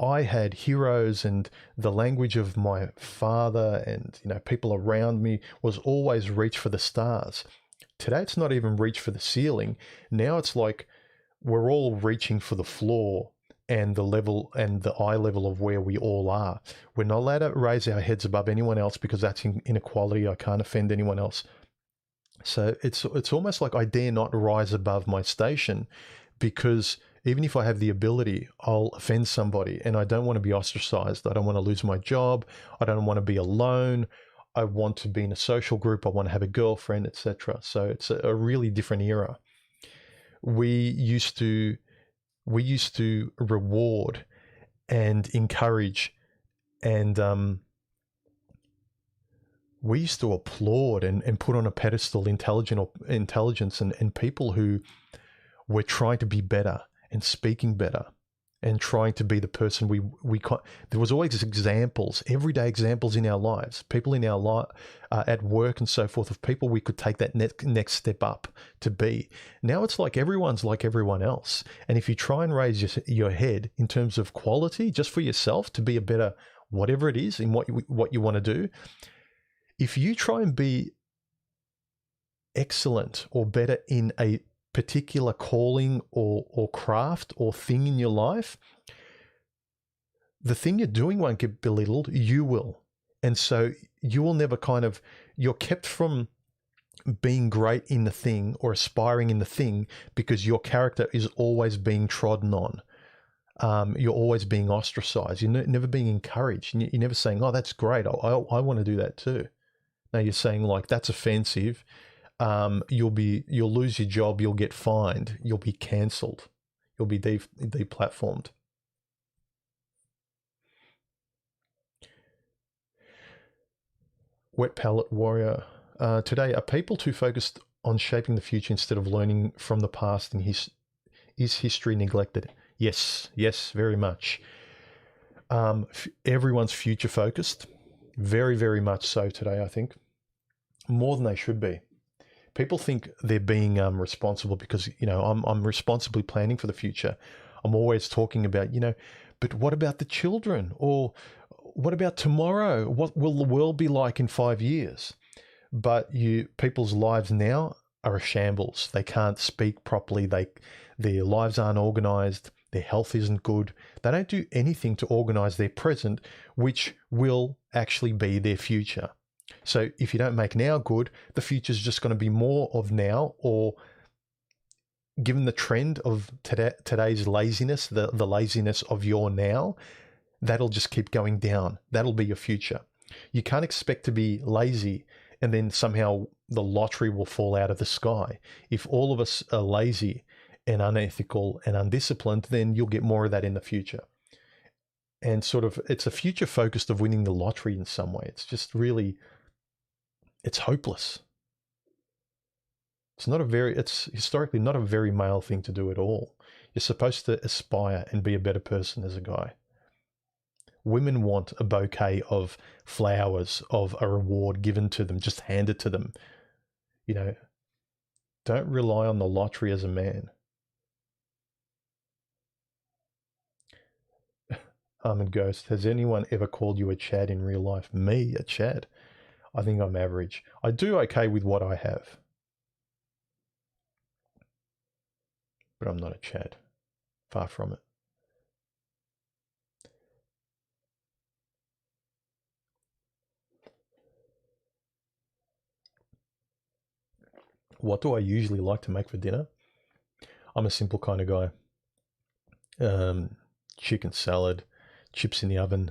S1: I had heroes, and the language of my father and people around me was always reach for the stars. Today it's not even reach for the ceiling. Now it's like we're all reaching for the floor and the level and the eye level of where we all are. We're not allowed to raise our heads above anyone else because that's inequality. I can't offend anyone else. So it's almost like I dare not rise above my station, because even if I have the ability, I'll offend somebody, and I don't want to be ostracized. I don't want to lose my job. I don't want to be alone. I want to be in a social group. I want to have a girlfriend, etc. So it's a really different era. We used to reward and encourage, and we used to applaud and put on a pedestal intelligence and people who were trying to be better and speaking better and trying to be the person there was always examples, everyday examples in our lives, people in our at work and so forth, of people we could take that next step up to be. Now it's like everyone's like everyone else. And if you try and raise your head in terms of quality just for yourself to be a better, whatever it is in what you want to do, if you try and be excellent or better in a particular calling or craft or thing in your life, the thing you're doing won't get belittled, you will. And so you will never you're kept from being great in the thing or aspiring in the thing because your character is always being trodden on. You're always being ostracized. You're never being encouraged. You're never saying, oh, that's great. I want to do that too. No, you're saying like, that's offensive. You'll lose your job. You'll get fined. You'll be cancelled. You'll be deplatformed. Wet Palette Warrior. Today, are people too focused on shaping the future instead of learning from the past? And is history neglected? Yes, very much. Everyone's future focused, very, very much so today, I think, more than they should be. People think they're being responsible because, I'm responsibly planning for the future. I'm always talking about, but what about the children? Or what about tomorrow? What will the world be like in 5 years? But people's lives now are a shambles. They can't speak properly. Their lives aren't organized. Their health isn't good. They don't do anything to organize their present, which will actually be their future. So if you don't make now good, the future is just going to be more of now, or given the trend of today's laziness, the laziness of your now, that'll just keep going down. That'll be your future. You can't expect to be lazy and then somehow the lottery will fall out of the sky. If all of us are lazy and unethical and undisciplined, then you'll get more of that in the future. And sort of, it's a future focused of winning the lottery in some way. It's just really, it's hopeless. It's historically not a very male thing to do at all. You're supposed to aspire and be a better person as a guy. Women want a bouquet of flowers, of a reward given to them, just handed to them. Don't rely on the lottery as a man. Armored Ghost, has anyone ever called you a Chad in real life? Me, a Chad? I think I'm average. I do okay with what I have. But I'm not a Chad. Far from it. What do I usually like to make for dinner? I'm a simple kind of guy. Chicken salad, chips in the oven,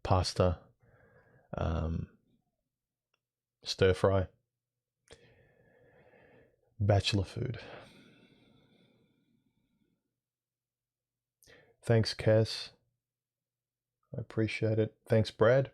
S1: pasta, stir fry, bachelor food. Thanks, Cass. I appreciate it. Thanks, Brad.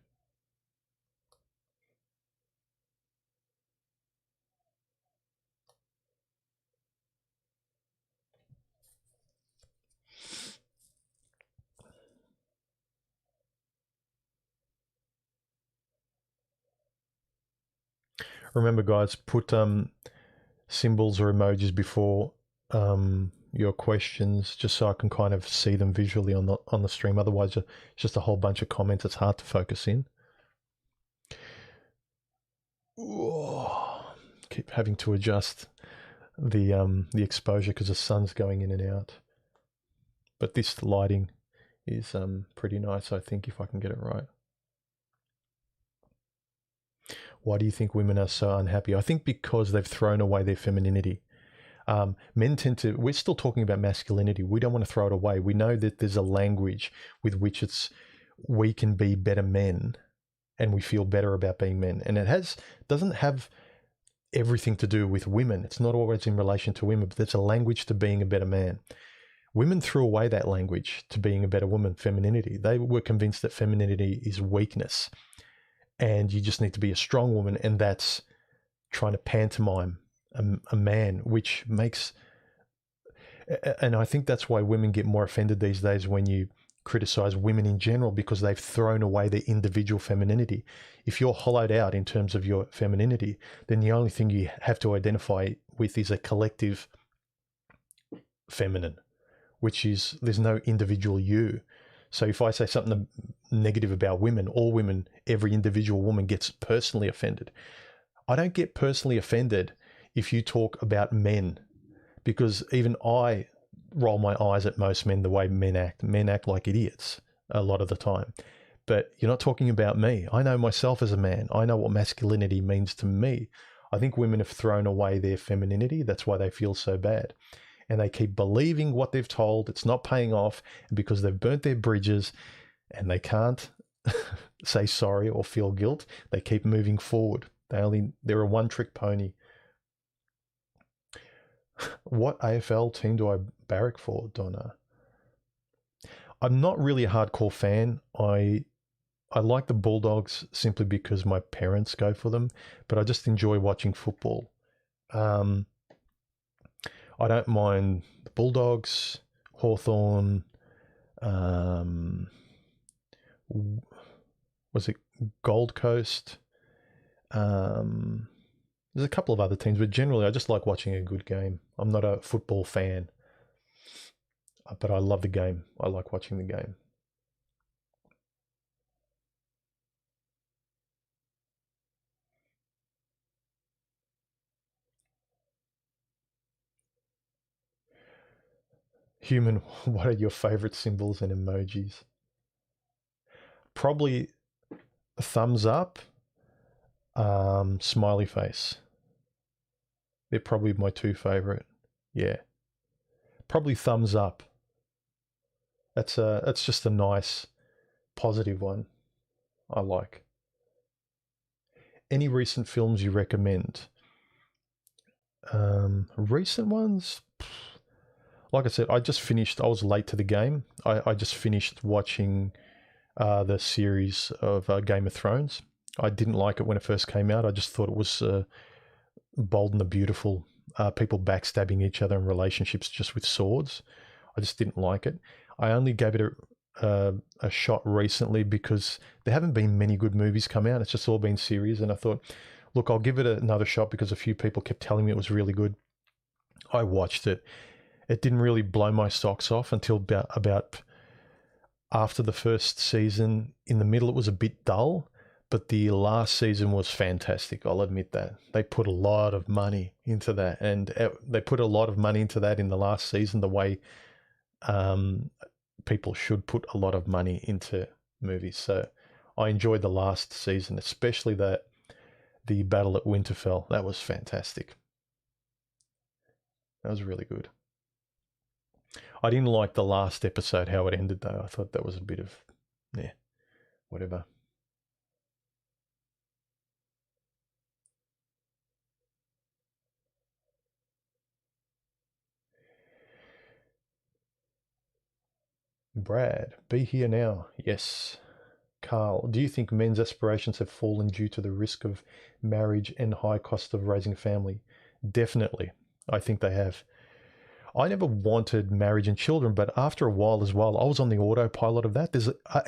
S1: Remember, guys, put symbols or emojis before your questions, just so I can kind of see them visually on the stream. Otherwise, it's just a whole bunch of comments. It's hard to focus in. Keep having to adjust the exposure because the sun's going in and out. But this lighting is pretty nice, I think, if I can get it right. Why do you think women are so unhappy? I think because they've thrown away their femininity. Men we're still talking about masculinity. We don't want to throw it away. We know that there's a language with which we can be better men and we feel better about being men. And it doesn't have everything to do with women. It's not always in relation to women, but there's a language to being a better man. Women threw away that language to being a better woman, femininity. They were convinced that femininity is weakness and you just need to be a strong woman, and that's trying to pantomime a man, which makes... And I think that's why women get more offended these days when you criticize women in general, because they've thrown away their individual femininity. If you're hollowed out in terms of your femininity, then the only thing you have to identify with is a collective feminine, which is, there's no individual you. So if I say something negative about women, all women, every individual woman gets personally offended. I don't get personally offended if you talk about men, because even I roll my eyes at most men the way men act. Men act like idiots a lot of the time. But you're not talking about me. I know myself as a man. I know what masculinity means to me. I think women have thrown away their femininity. That's why they feel so bad. And they keep believing what they've told. It's not paying off. And because they've burnt their bridges and they can't say sorry or feel guilt, they keep moving forward. They're a one-trick pony. What AFL team do I barrack for, Donna? I'm not really a hardcore fan. I I like the Bulldogs simply because my parents go for them, but I just enjoy watching football. I don't mind the Bulldogs, Hawthorn. Was it Gold Coast? There's a couple of other teams, but generally I just like watching a good game. I'm not a football fan, but I love the game. I like watching the game. Human, what are your favorite symbols and emojis? Probably a thumbs up, smiley face. They're probably my two favorite. Yeah. Probably thumbs up. That's just a nice positive one. I like. Any recent films you recommend? Recent ones? Like I said, I was late to the game. I just finished watching the series of Game of Thrones. I didn't like it when it first came out. I just thought it was Bold and the Beautiful, people backstabbing each other in relationships just with swords. I just didn't like it. I only gave it a shot recently because there haven't been many good movies come out. It's just all been series, and I thought, look, I'll give it another shot because a few people kept telling me it was really good. I watched it. It didn't really blow my socks off until about after the first season. In the middle, it was a bit dull, but the last season was fantastic. I'll admit that. They put a lot of money into that, and they put a lot of money into that in the last season, the way people should put a lot of money into movies. So I enjoyed the last season, especially the battle at Winterfell. That was fantastic. That was really good. I didn't like the last episode, how it ended, though. I thought that was a bit of, yeah, whatever. Brad, be here now. Yes. Carl, do you think men's aspirations have fallen due to the risk of marriage and high cost of raising a family? Definitely. I think they have. I never wanted marriage and children, but after a while as well, I was on the autopilot of that.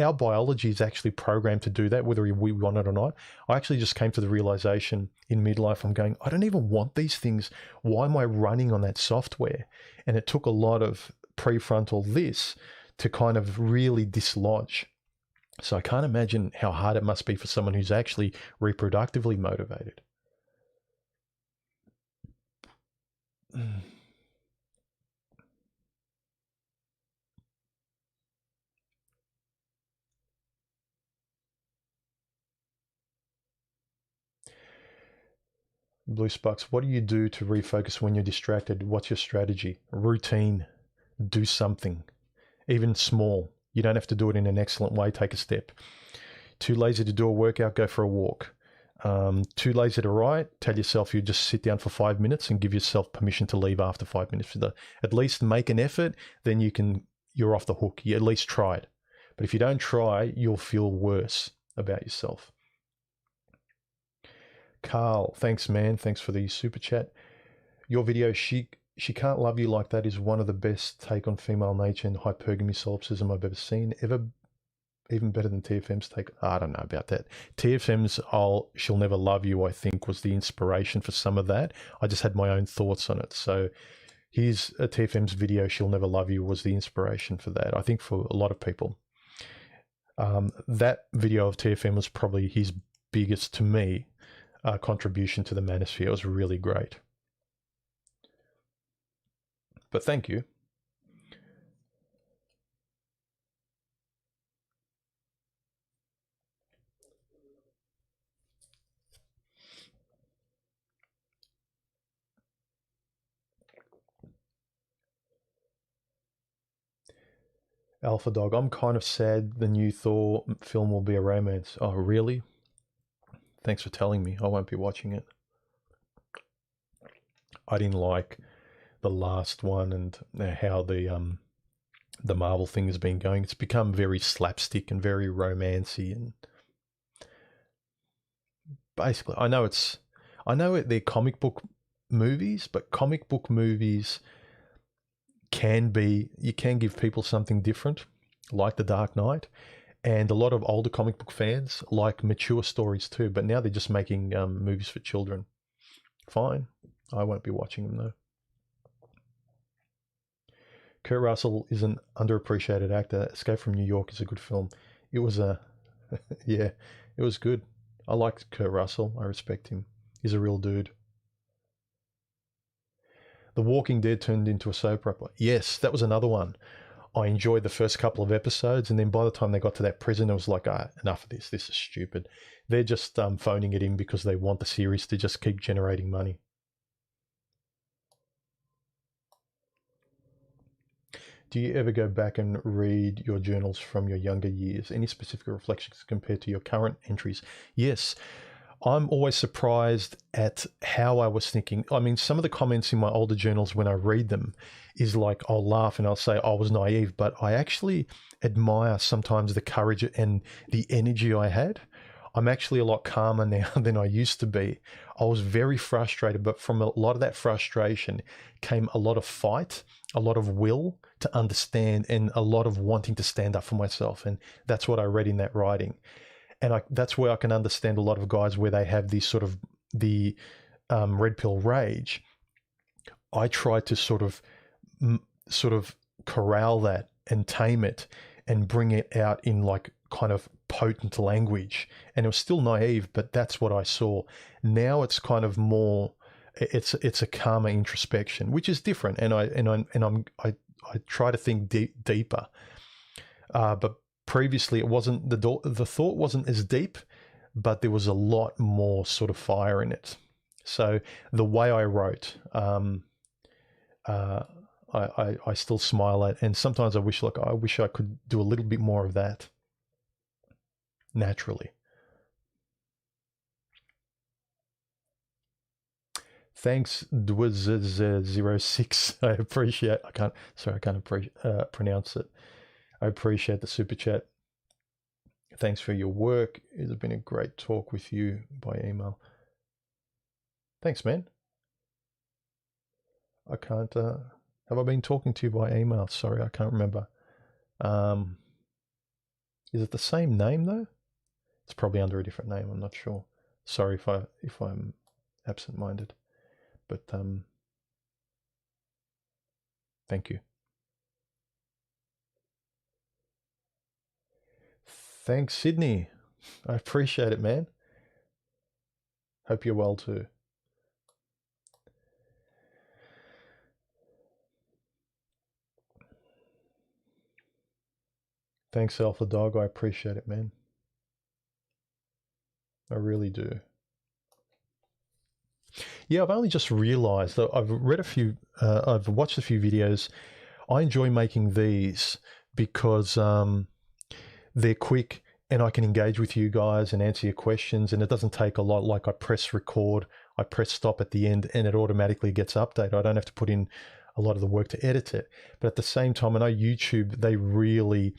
S1: Our biology is actually programmed to do that, whether we want it or not. I actually just came to the realization in midlife, I'm going, I don't even want these things. Why am I running on that software? And it took a lot of prefrontal this to kind of really dislodge. So I can't imagine how hard it must be for someone who's actually reproductively motivated. Blue Sparks, what do you do to refocus when you're distracted? What's your strategy? Routine. Do something, even small. You don't have to do it in an excellent way. Take a step. Too lazy to do a workout? Go for a walk. Too lazy to write? Tell yourself you just sit down for 5 minutes and give yourself permission to leave after 5 minutes. At least make an effort, then you're off the hook. You at least tried. But if you don't try, you'll feel worse about yourself. Carl, thanks, man. Thanks for the super chat. Your video, she can't love you like that, is one of the best take on female nature and hypergamy solipsism I've ever seen. Even better than TFM's take. I don't know about that. TFM's She'll Never Love You, I think, was the inspiration for some of that. I just had my own thoughts on it. So here's a TFM's video, She'll Never Love You, was the inspiration for that, I think, for a lot of people. That video of TFM was probably his biggest, to me, contribution to the manosphere. It was really great. But thank you. Alpha Dog, I'm kind of sad the new Thor film will be a romance. Oh, really? Thanks for telling me. I won't be watching it. I didn't like the last one and how the Marvel thing has been going. It's become very slapstick and very romancy, and basically, I know they're comic book movies, but comic book movies you can give people something different, like The Dark Knight. And a lot of older comic book fans like mature stories too, but now they're just making movies for children. Fine. I won't be watching them though. Kurt Russell is an underappreciated actor. Escape from New York is a good film. It was yeah, it was good. I liked Kurt Russell. I respect him. He's a real dude. The Walking Dead turned into a soap opera. Yes, that was another one. I enjoyed the first couple of episodes, and then by the time they got to that prison, it was like, enough of this. This is stupid. They're just phoning it in because they want the series to just keep generating money. Do you ever go back and read your journals from your younger years? Any specific reflections compared to your current entries? Yes. I'm always surprised at how I was thinking. I mean, some of the comments in my older journals when I read them is like, I'll laugh and I'll say I was naive, but I actually admire sometimes the courage and the energy I had. I'm actually a lot calmer now than I used to be. I was very frustrated, but from a lot of that frustration came a lot of fight, a lot of will to understand, and a lot of wanting to stand up for myself. And that's what I read in that writing. And that's where I can understand a lot of guys where they have this sort of the red pill rage. I try to sort of corral that and tame it and bring it out in like kind of potent language. And it was still naive, but that's what I saw. Now it's kind of more. It's a calmer introspection, which is different. And I try to think deeper, but previously it wasn't the thought wasn't as deep, but there was a lot more sort of fire in it. So the way I wrote, I still smile at, and sometimes I wish I could do a little bit more of that naturally. Thanks, Dwiz06. I appreciate. I can't pronounce it. I appreciate the super chat. Thanks for your work. It has been a great talk with you by email. Thanks, man. I can't. Have I been talking to you by email? Sorry, I can't remember. Is it the same name though? It's probably under a different name. I'm not sure. Sorry if I'm absent-minded, but thank you. Thanks, Sydney. I appreciate it, man. Hope you're well too. Thanks, Alpha Dog. I appreciate it, man. I really do. Yeah, I've only just realized that I've watched a few videos. I enjoy making these because they're quick and I can engage with you guys and answer your questions, and it doesn't take a lot. Like I press record, I press stop at the end, and it automatically gets updated. I don't have to put in a lot of the work to edit it. But at the same time, I know YouTube, they really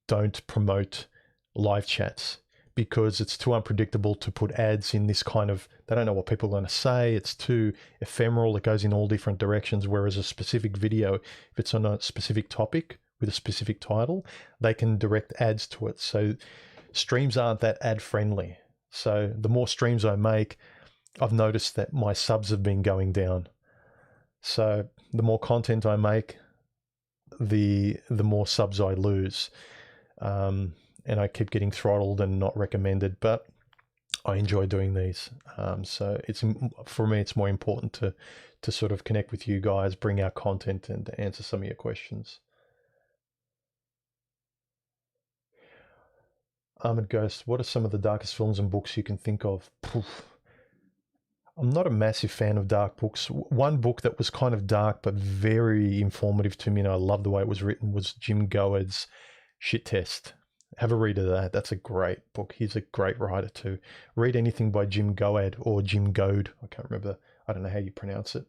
S1: don't promote live chats because it's too unpredictable to put ads in this kind of, they don't know what people are going to say. It's too ephemeral. It goes in all different directions. Whereas a specific video, if it's on a specific topic with a specific title, they can direct ads to it. So streams aren't that ad friendly. So the more streams I make, I've noticed that my subs have been going down. So the more content I make, the more subs I lose. And I keep getting throttled and not recommended, but I enjoy doing these. So for me, it's more important to sort of connect with you guys, bring out content, and answer some of your questions. Armored Ghost, what are some of the darkest films and books you can think of? Poof. I'm not a massive fan of dark books. One book that was kind of dark but very informative to me, and I love the way it was written, was Jim Goad's Shit Test. Have a read of that. That's a great book. He's a great writer too. Read anything by Jim Goad or Jim Goad. I can't remember. I don't know how you pronounce it.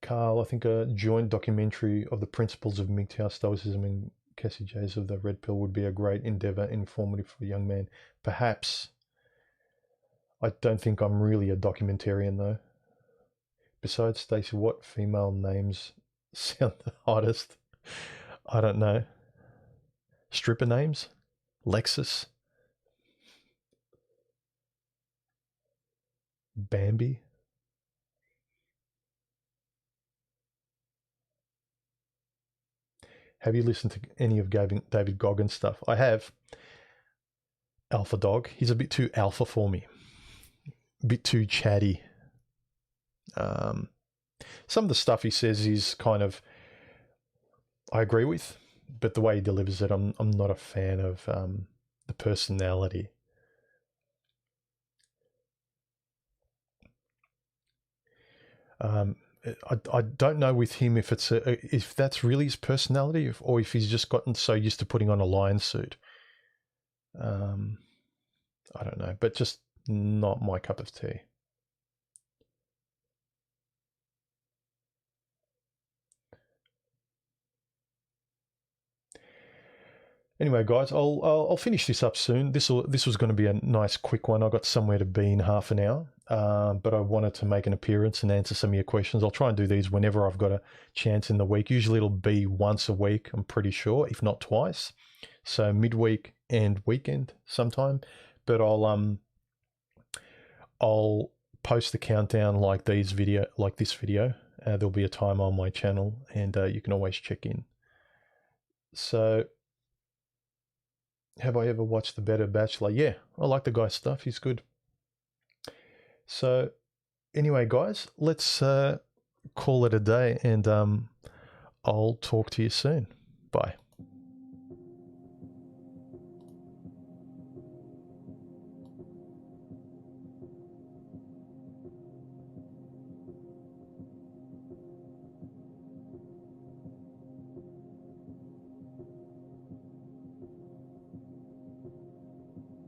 S1: Carl, I think a joint documentary of the principles of MGTOW Stoicism and Cassie Jays of the Red Pill would be a great endeavour, informative for a young man. Perhaps. I don't think I'm really a documentarian though. Besides Stacey, what female names sound the hottest? I don't know. Stripper names? Lexus? Bambi? Have you listened to any of David Goggins' stuff? I have. Alpha Dog. He's a bit too alpha for me. A bit too chatty. Some of the stuff he says is kind of, I agree with, but the way he delivers it, I'm not a fan of the personality. I don't know with him if it's if that's really his personality, or if he's just gotten so used to putting on a lion suit. I don't know, but just not my cup of tea. Anyway, guys, I'll finish this up soon. This was going to be a nice quick one. I got somewhere to be in half an hour, but I wanted to make an appearance and answer some of your questions. I'll try and do these whenever I've got a chance in the week. Usually it'll be once a week, I'm pretty sure, if not twice. So midweek and weekend sometime. But I'll post the countdown like this video. There'll be a timer on my channel, and you can always check in. So, have I ever watched The Better Bachelor? Yeah, I like the guy's stuff. He's good. So, anyway, guys, let's call it a day, and I'll talk to you soon. Bye.